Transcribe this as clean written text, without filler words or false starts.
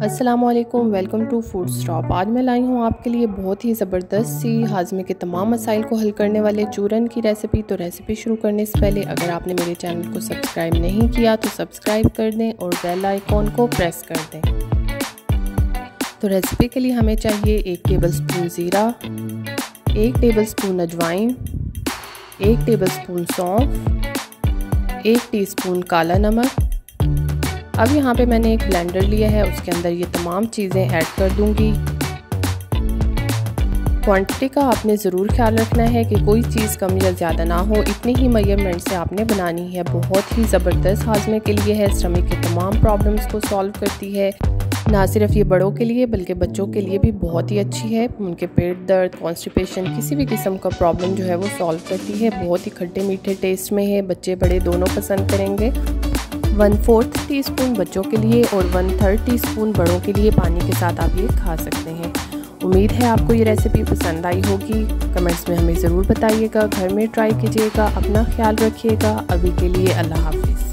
अस्सलामुअलैकुम, welcome to food stop. आज मैं लाई हूँ आपके लिए बहुत ही ज़बरदस्त सी हाज़मे के तमाम मसाइल को हल करने वाले चूरन की रेसिपी। तो रेसिपी शुरू करने से पहले अगर आपने मेरे चैनल को सब्सक्राइब नहीं किया तो सब्सक्राइब कर दें और बेल आइकॉन को प्रेस कर दें। तो रेसिपी के लिए हमें चाहिए 1 टेबलस्पून ज़ीरा, 1 टेबलस्पून अजवाइन, 1 टेबलस्पून सौंफ, 1 टीस्पून काला नमक। अब यहाँ पे मैंने एक ब्लेंडर लिया है, उसके अंदर ये तमाम चीज़ें ऐड कर दूंगी। क्वांटिटी का आपने ज़रूर ख्याल रखना है कि कोई चीज़ कम या ज़्यादा ना हो, इतनी ही मेजरमेंट से आपने बनानी है। बहुत ही ज़बरदस्त हाज़मे के लिए है, स्टमक के तमाम प्रॉब्लम्स को सॉल्व करती है। ना सिर्फ ये बड़ों के लिए बल्कि बच्चों के लिए भी बहुत ही अच्छी है। उनके पेट दर्द, कॉन्स्टिपेशन, किसी भी किस्म का प्रॉब्लम जो है वो सॉल्व करती है। बहुत ही खट्टे मीठे टेस्ट में है, बच्चे बड़े दोनों पसंद करेंगे। 1/4 टीस्पून बच्चों के लिए और 1/3 टीस्पून बड़ों के लिए पानी के साथ आप ये खा सकते हैं। उम्मीद है आपको ये रेसिपी पसंद आई होगी। कमेंट्स में हमें ज़रूर बताइएगा, घर में ट्राई कीजिएगा, अपना ख्याल रखिएगा। अभी के लिए अल्लाह हाफिज़।